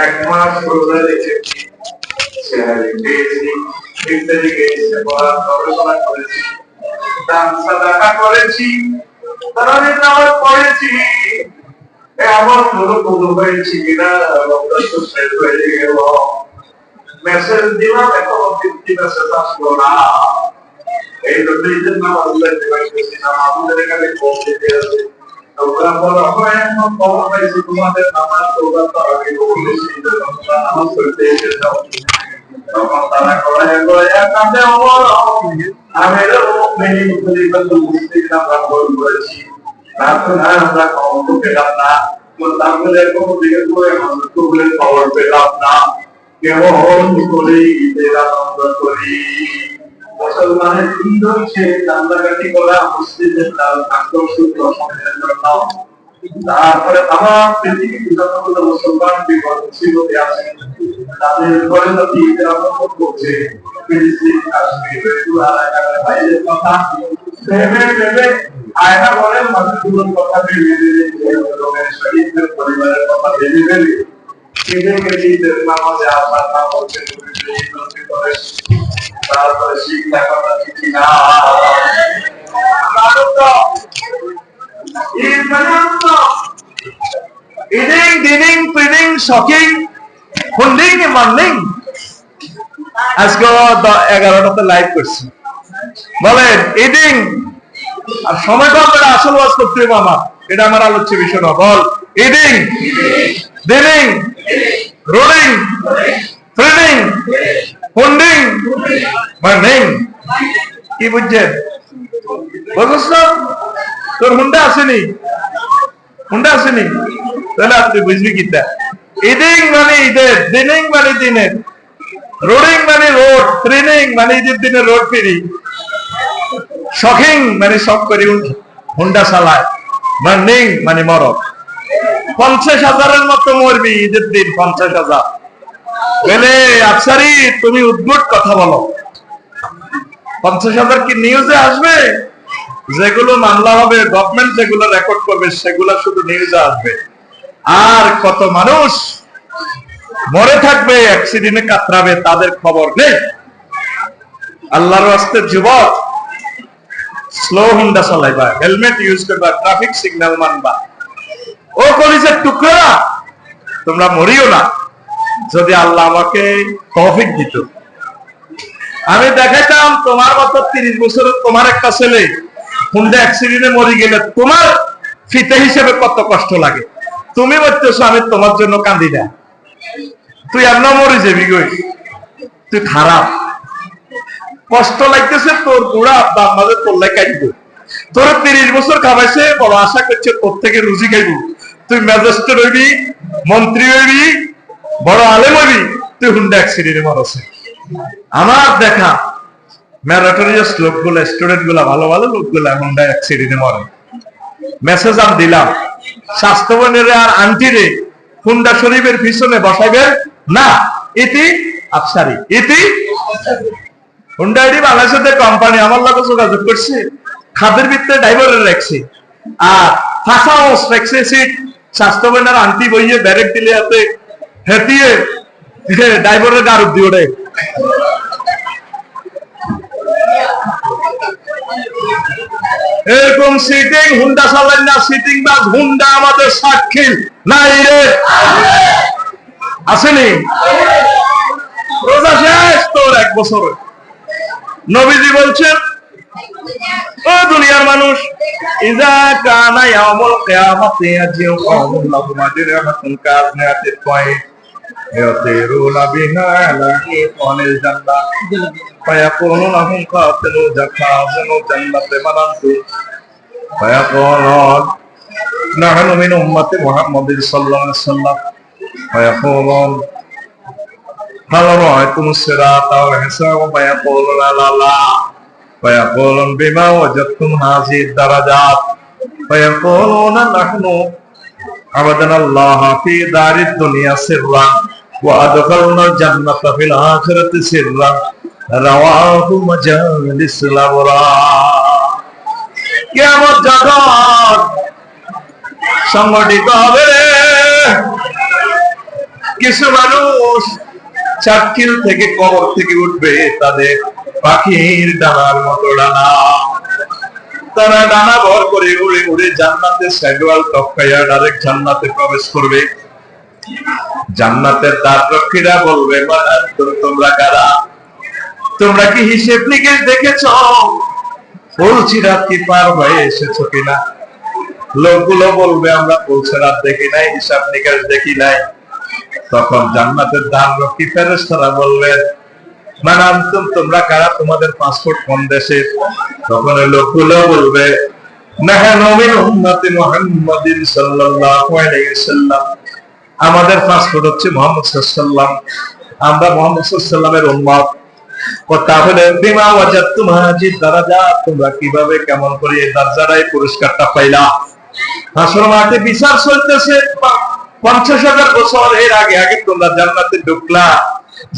এক মাস রোজা রেখেছি, সেহারি পেয়েছি, ইত্যাদি গেছে, গবেষণা করেছি, দান সাদাকা করেছি, তারাবির নামাজ পড়েছি। এমন গুরু হয়েছি কিনা রক্ত শেষ হয়ে গেল, মেসেজ দিলাম এখনো 50 মেসেজ আসলো না। এই জন্যই যে নামাজ পড়তে পারতেছি না, আমাদের এখানে পৌঁছে গেছে। তোমরা বলো হয় এখন খবর পাইছি তোমাদের নামাজ তোমরা তারাবি বলেছি, তোমরা নামাজ পড়তে এসেছো। তখন তারা কয়ে কাঁদে অমর আমিরুল মুমিনিন খলিফাতুল মুসলিমিন আমরা বল করেছি, না তো না আমরা খবর পেলাম না, তাহলে কোনো দিকে করে আমরা তুলে খবর পেলাম না। কেমন করে ঈদের আনন্দ করি, মুসলমানের ঈদ হচ্ছে কান্দাকাটি করা, মসজিদের আকর্ষিত সময়ের জন্য। তারপরে আমার পৃথিবীর যতগুলো মুসলমান বিপদ মুসিবতে আছে তাদের ঘরে যদি ঈদের আনন্দ করছে, ফিলিস্তিন কাশ্মীর এলাকার বাইরের কথা ভেবে ভেবে আয়না বলে মানুষগুলোর কথা ভেবে ভেবে শহীদদের পরিবারের কথা ভেবে ভেবে ঈদের নামাজে আসার নাম হচ্ছে তারপরে শিক্ষা কথা শিখি না। Eating, dining, feeding, shocking, funding, manding. আজকে 11টাতে লাইভ করছি, বলেন ইডিং আর সময় কম করে আসল ওয়াজ করতে হবে আমার, এটা আমার আলোচ্য বিষয় না। বল ইডিং, ডিনিং, রোলিং, ফিডিং, ফুন্ডিং, মার্নিং। কি বুঝছেন? বুঝছ না? তোর হুন্ডা আসেনি, হুন্ডা আসেনি, তাহলে আপনি বুঝবি কিটা। ইডিং মানে ঈদের, দিনিং মানে দিনের, রোডিং মানে রোড, ট্রেনিং মানে ঈদের দিনে রোড ফিরি, শখিং মানে শখ করি হুন্ডা চালায়, মার্নিং মানে মরক। 50,000-এর মতো মরবি ঈদের দিন, 50,000। বলে আফসারি তুমি উদ্ভট কথা বলো, 50,000 কি নিউজে আসবে? যেগুলো মামলা হবে, গভর্নমেন্ট যেগুলো রেকর্ড করবে সেগুলো শুধু নিউজে আসবে। আর কত মানুষ মরে থাকবে, অ্যাক্সিডেন্টে কাতরাবে, তাদের খবর নেই। আল্লাহর রাস্তে যুবক, স্লো হুন্ডা চালাইবা, হেলমেট ইউজ করবা, ট্রাফিক সিগন্যাল মানবা। ও কলিজার টুকরা, তোমরা মরিও না। যদি আল্লাহ আমাকে তৌফিক দিত, আমি দেখাইতাম তোমার মতো 30 বছরের তোমার একটা ছেলে হুন্ডা অ্যাক্সিডেন্টে মরে গেলে তোমার ফিতে হিসেবে কত কষ্ট লাগে। তুমি বলতেছো আমি তোমার জন্য কান্দি না, তুই এমন মরে যাবি গই, তুই খারাপ, কষ্ট লাগতেছে তোর বুড়া আব্বা আমাদের তোল্লাই কাটব। তোর 30 বছর খাবাইছে, বড় আশা করছে তোর থেকে রুজি খাইব, তুই ম্যাজিস্ট্রেট হইবি, মন্ত্রী হইবি, বড় আলেম হইবি, তুই হুন্ডা অ্যাক্সিডেন্টে মরছে। আমার দেখা ম্যারাটরিয়াস লোকগুলো, স্টুডেন্ট গুলা, ভালো ভালো লোকগুলা হুন্ডা অ্যাক্সিডেন্টে মরে। মেসেজ আমি দিলাম স্বাস্থ্যবানের আর আন্টিরে হুন্ডা শরীফের পিছনে বসাইবেন না, ইতি আফসারি, ইতি হুন্ডা এটি বাংলাদেশের কোম্পানি আমার লগে যোগাযোগ করছে, খাদের ভিতরে ড্রাইভারের রাখছে আর ফাঁসা হাউস রাখছে সিট, স্বাস্থ্যবানের আন্টি বইয়ে ব্যারেক দিলে হাতে হেঁটিয়ে ড্রাইভারের গারুপ দিয়ে ওঠে। এরকম সিটিং হুন্ডা চালান না, সিটিং বাস হুন্ডা আমাদের সাক্ষী নাই রে, আসেনি? রোজা শেষ তোর 1 বছর। নবীজি বলছেন, ও দুনিয়ার মানুষ, ইজা কানা ইয়াউমুল কিয়ামাতি ইয়াজিউ কওমুন লাহুম আজরাতুন কাযনাতিল কয়দ ইয়াতিরুনা বিহা আলা ইফানিল জান্নাহ ফায়াকুলু লাহুম কাতিলু জাকাতুল জান্নাতি মানানতু ফায়াকুলুন নাহনু মিন উম্মতি মুহাম্মাদিন সাল্লাল্লাহু আলাইহি ওয়াসাল্লাম ফায়াকুলুন হাল রাআইতুমুস সিরাতা ওয়াল হিসাবা ফায়াকুলুনা লা লা فيقولون بما وجدتم هذه الدرجات فيقولون نحن عبدنا الله في دار الدنيا سرا وأدخلنا الجنة في الآخرة سرا رواه مجالس الأبرار। কিয়ামত যখন সংগঠিত হবে। কিছু মানুষ চাটকিল থেকে কবর থেকে উঠবে, তাদের পাখির ডানার মতো ডানা, তারা ডানা ভর করে উড়ে উড়ে জান্নাতের সাইডওয়াল টপকাইয়া ডাইরেক্ট জান্নাতে প্রবেশ করবে। জান্নাতের দ্বাররক্ষীরা বলবে, তোমরা কারা? তোমরা কি হিসেব নিকেশ দেখেছ? ফুলছিরাত কি পার হয়ে এসেছো কিনা? লোকগুলো বলবে, আমরা ফুলছিরাত দেখি নাই, হিসাব নিকেশ দেখি নাই। তখন জান্নাতের দ্বাররক্ষী ফেরেশতারা বলবেন, তোমরা কারা? তোমাদের পাসপোর্ট কোন দেশের? তখন লোকগুলো বলবে, নাহনু মিন উম্মতি মুহাম্মাদিন সাল্লাল্লাহু আলাইহি ওয়াসাল্লাম, আমাদের পাসপোর্ট হচ্ছে মুহাম্মদ সাল্লাল্লাহু আলাইহি ওয়াসাল্লাম, আমরা মুহাম্মদ সাল্লাল্লাহু আলাইহি ওয়াসাল্লামের উম্মত। ও তাহলে বিমা ওয়াজাদতুম হাজির দারাজাত, তোমরা কিভাবে কেমন করে এই দরজায় পুরস্কারটা পাইলা? হাসর মাঠে বিচার চলতেছে, 50,000 বছর এর আগে আগে তোমরা জান্নাতে ঢুকলা,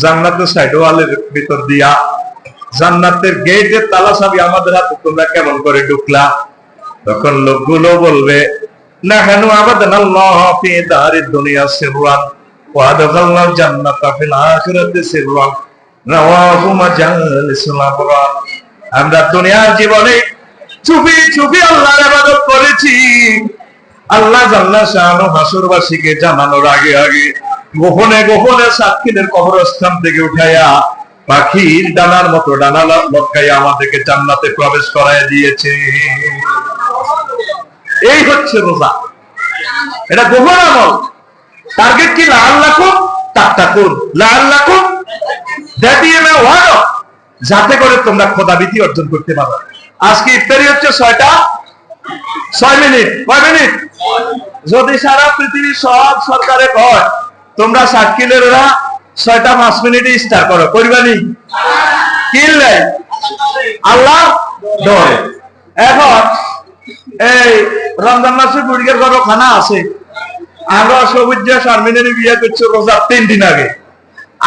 জান্নাতের সাইডওয়ালের ভিতর দিয়া, জান্নাতের গেটের তালা চাবি আমাদের হাতে, তোমরা কেমন করে ঢুকলা? তখন লোকগুলো বলবে, নাহনু আবাদনাল্লাহ ফি দারিদ দুনিয়া সিররান ওয়া আদখালনাল জান্নাতা ফিল আখিরাতি সিররান, রাওয়াহু মাজালিসুল আবরার, আমরা দুনিয়ার জীবনে চুপি চুপি আল্লাহর ইবাদত করেছি। আল্লাহ জাল্লা শাআনু হাসরবাসীকে জানানোর আগে আগে গোপনে গোপনে সাক্ষীদের কবরস্থান থেকে উঠাইয়া পাখির ডানার মতো ডানা লটকাইয়া আমাদেরকে জান্নাতে প্রবেশ করায় দিয়েছে। এই হচ্ছে রোজা, এটা গোপন আমল। টার্গেট কি? লাআল্লাকুম তাত্তাকুন, লাআল্লাকুম দ্যাটিএম ওয়ার্ড, যাতে করে তোমরা খোদাভীতি অর্জন করতে পারো। আজকে ইফতারি হচ্ছে 6 মিনিট। কয় মিনিট? যদি সারা পৃথিবীর সব সরকারে কয় তোমরা সাক্ষীলেরা 6টা 5 মিনিটে স্টার করো, করবানি? কিনলে আল্লাহ ডরে। এখন এই রমজান মাসে বুড়িগের ঘর খানা আছে, আমরা সবুজ শারমিনের বিয়ে করছে রোজার 3 দিন আগে,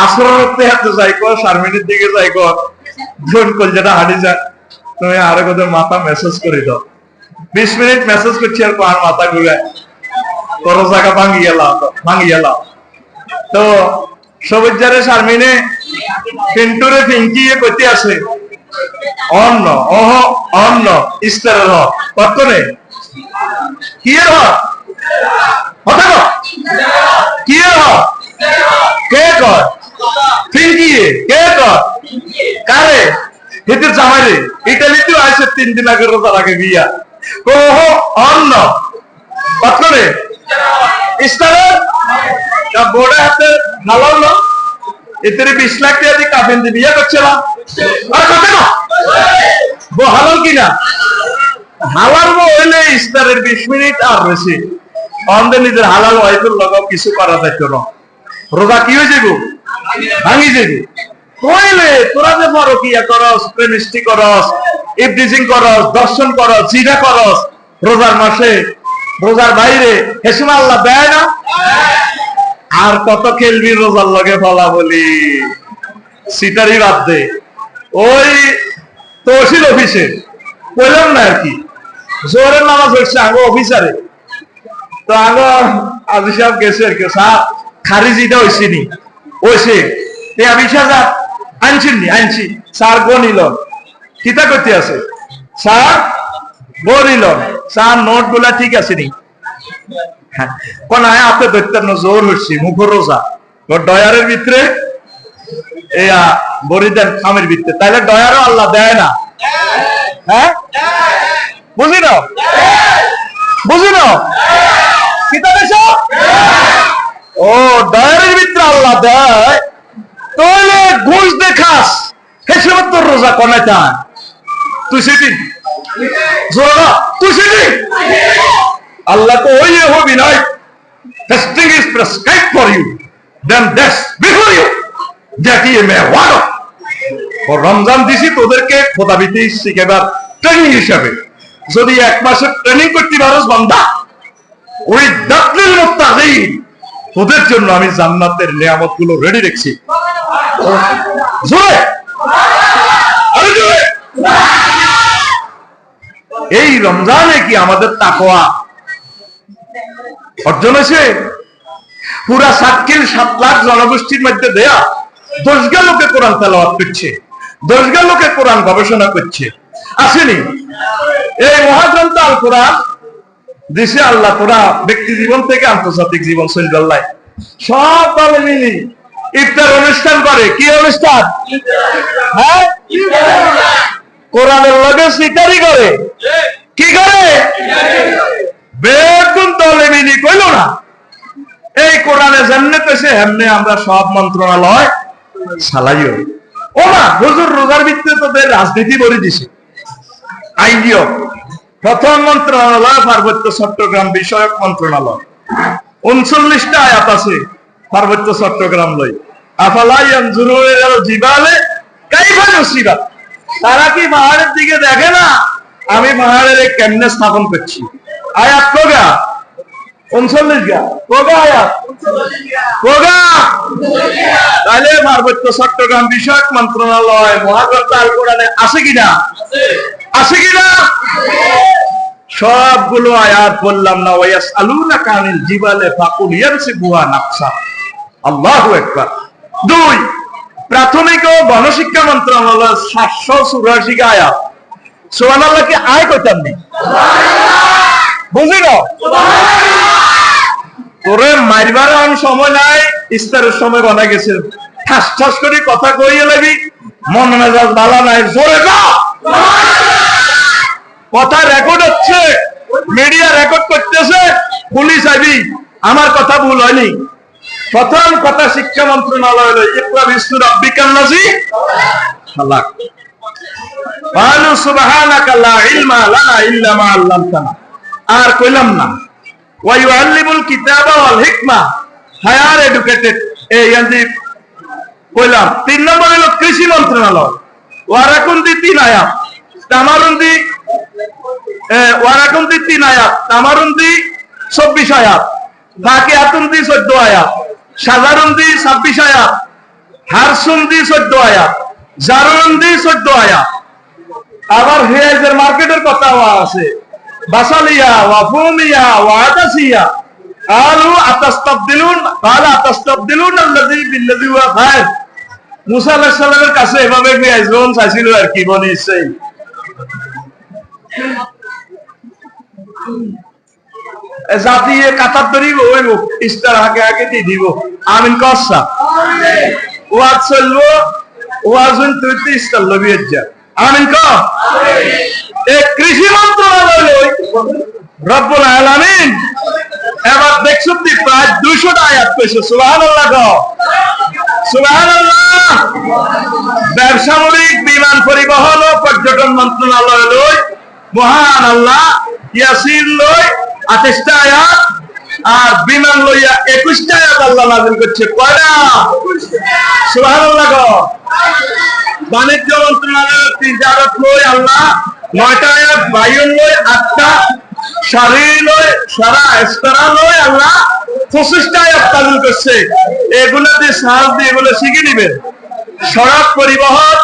আসর রক্তে হাতে যাই কর, শারমিনের দিকে যাই কর, ফোন কল যেটা হাঁটি যায়, তুমি আরো কত মাথা মেসেজ করে দাও, 20 মিনিট মেসেজ করছি আর মাথা ঘুরে তোর জায়গা ভাঙি গেলাম। তো সবুজারে শারমিনে পিন্টুরে পিঙ্কিয়ে করতে আছে অন্য অন্য ইস্তারের হক কতনে কি এর হক কথা কি এর হক কে কর পিঙ্কিয়ে কে কর কারে হেতে জামাইরে ইটালিতেও আছে 3 দিন আগে রোজার আগে বিয়া ওহ অন্য কতনে ইস্তারের বোর্ডে হাতে হালাল না এতে 20 লাখ টাকা দিয়ে কাফেন দিয়ে বিয়ে করছিলাম আর কত না হালাল কিনা হালাল হইলে ইস্তারের 20 মিনিট আর বেশি অন্ধে নিজের হালাল ওয়াইফের লগাও কিছু করা যাইতো না, রোজা কি হয়ে যাবো ভাঙি যাবি কইলে তোরা যে বড় কিয়া করস, প্রেমিষ্টি করস, ইফটিজিং করস, দর্শন করস, জিনা করস রোজার মাসে, রোজার বাইরে হেসুমা আল্লাহ দেয় না? আর কত খেলবি রোজার লগে ফলা বলি সিটারি বাদ দে। ওই তহসিল অফিসে কইলাম না আর কি জোরের নামাজ হচ্ছে আগে অফিসারে, তো আগে আজি সাহেব গেছে আর কি, স্যার খারিজিটা হয়েছে নি হয়েছে 20,000 আনছি স্যার গনিল কিতা করতে আছে স্যার গনিল স্যার নোট গুলা ঠিক আছে নি কোন আয় আপনি ধরতেন না জোর হচ্ছে মুখ রোজা ওর ডয়ারের ভিতরে এয়া বরিদান খামের ভিতরে, তাহলে ডয়ারও আল্লাহ দেয় না? হ্যাঁ বুঝি না কিতা দেশ ও ডয়ারের ভিতরে আল্লাহ দেয়, তাহলে ঘুষ দেখাস হেসে তোর রোজা কনে চান তুই সেদিন জোরা তুই সেদিন Allah ko oye ho binay, fasting is prescribed for you, then that's before you, that ye may wado. ও রমজান দিছি তোদেরকে খোদাবিতে শিখাবার ট্রেনিং হিসাবে, যদি 1 মাসের ট্রেনিং করতে পারস বান্দা ওই দাতলিল মুত্তাকিন, তোদের জন্য আমি জান্নাতের নিয়ামত গুলো রেডি রেখেছি। জোরে আরে জোরে। এই রমজানে কি আমাদের তাকওয়া অর্জন হয়েছে। পুরা সাতকিল 7 লাখ জনগোষ্ঠীর মধ্যে দেয়া 10 লোকে কোরআন তেলাওয়াত করছে, 10 লোকে কোরআন গবেষণা করছে, আসেনি? এই মহাগ্রন্থ আল কোরআন দেশে আল্লাহ তোরা ব্যক্তি জীবন থেকে আন্তর্জাতিক জীবন চলবে। সব দলে মিলি ইফতার অনুষ্ঠান করে। কি অনুষ্ঠান? হ্যাঁ, কোরআনের লগে সিটারি করে। কি করে? বেগুন দলে মিলি কইল না এই কোরআনে যেমনে পেছে হেমনে আমরা সব মন্ত্রণালয় চালাইও। ও না, হুজুর রোজার ভিত্তিতে তোদের রাজনীতি করে দিছে। আইডিও প্রথম মন্ত্রণালয় পার্বত্য চট্টগ্রাম বিষয়ক মন্ত্রণালয়, 39টা আয়াত আছে পার্বত্য চট্টগ্রাম লই। আফালা ইয়ানজুরুনা ইলাল জিবালে কাইফা নুসিরাত। তারা কি পাহাড়ের দিকে দেখে না আমি পাহাড়ের কেমনে স্থাপন করছি? আয়াত কোগা 39 গা কোগা আয়াত কোগা। তাহলে পার্বত্য চট্টগ্রাম বিষয়ক মন্ত্রণালয় মহাগ্রন্থ আল কোরআনে আছে কিনা? আছে কিনা? সবগুলো আয়াত বললাম না? ওয়ায়াসআলুনাকা আনিল জিবালে ফাকুল ইয়ানসিবুহা নাফসা। আল্লাহু আকবার। 2 প্রাথমিক ও গণশিক্ষা মন্ত্রণালয় 784 আয়াত। সুবহানাল্লাহ কি আয় কইতাম নি? বুঝি না তোরে মারবার আর সময় নাই, ইফতারের সময় বানা গেছে। ঠাস ঠাস করে কথা কইয়ে লাগি, মন মেজাজ ভালো নাই, জোরে না কথা রেকর্ড হচ্ছে, মিডিয়া রেকর্ড করতেছে, পুলিশ আইবি। আমার কথা ভুল হয়নি। প্রথম কথা শিক্ষা মন্ত্রণালয় হলো ইকরা বিসমি রাব্বিকাল্লাযী খালাক। ক্বালু সুবহানাকা লা ইলমা লানা ইল্লা মা আল্লামতানা। আর কইলাম না ওয়া ইউআল্লিমুল কিতাবা ওয়াল হিকমা, হায়ার এডুকেটেড। এই আজি কইলাম। 3 নম্বর হলো কৃষি মন্ত্রণালয়, ওয়ারাকুন্দি 3 আয়াত, তামারুন্দি ওয়ারাকুন্দি 3 আয়াত, তামারুন্দি 24 আয়াত, ফাকিহাতুন্দি 14 আয়াত, সাজারুন্দি 26 আয়াত, হারসুন্দি 14 আয়াত, জারুন্দি 14 আয়াত। আবার হেয়াজের মার্কেটের কথাও আছে, বাসালিয়া ওয়া ফুমিয়া ওয়া আতাসিয়া। قالوا আতাস্তাবদিলুন قال আতাস্তাবদিলুন আল্লাযী বিল্লাযী হুয়া খায়র। মুসা আলাইহিস সালামের কাছে এভাবে পেঁয়াজ রসুন চাইছিল আর কি বনি ইসরাইল। জাতিয়ে কাতার ধরিব হইব, ইস্তার আগে আগে দিয়ে দিব। আমিন কসা ওয়াজ চলবো, ওয়াজুন তুই ইস্তার লবিয়ে যা। আমিন ক। এই কৃষি মন্ত্রণালয় রব্বুল আলামিন এবার দেখছো প্রায় 200টা আয়াত কইছে। সুবহানাল্লাহ গ সুবহানাল্লাহ। ব্যবসায়িক বিমান পরিবহন ও পর্যটন মন্ত্রণালয় লই মহান আল্লাহ ইয়াসিন লই 28টা আয়াত, আর বিমান লইয়া 21টা আয়াত আল্লাহ নাযিল করছে। কয়টা? সুবহানাল্লাহ গ। বাণিজ্য মন্ত্রণালয়ের 3 লই আল্লাহ 9টা আয়াত, বায়ুন লই 8টা, শারী লই সারা ইস্তারা লই আল্লাহ 25টা আয়াত নাযিল করছে। এগুলা দিয়ে সাহায্য দিয়ে এগুলো শিখে নিবেন। সড়ক পরিবহন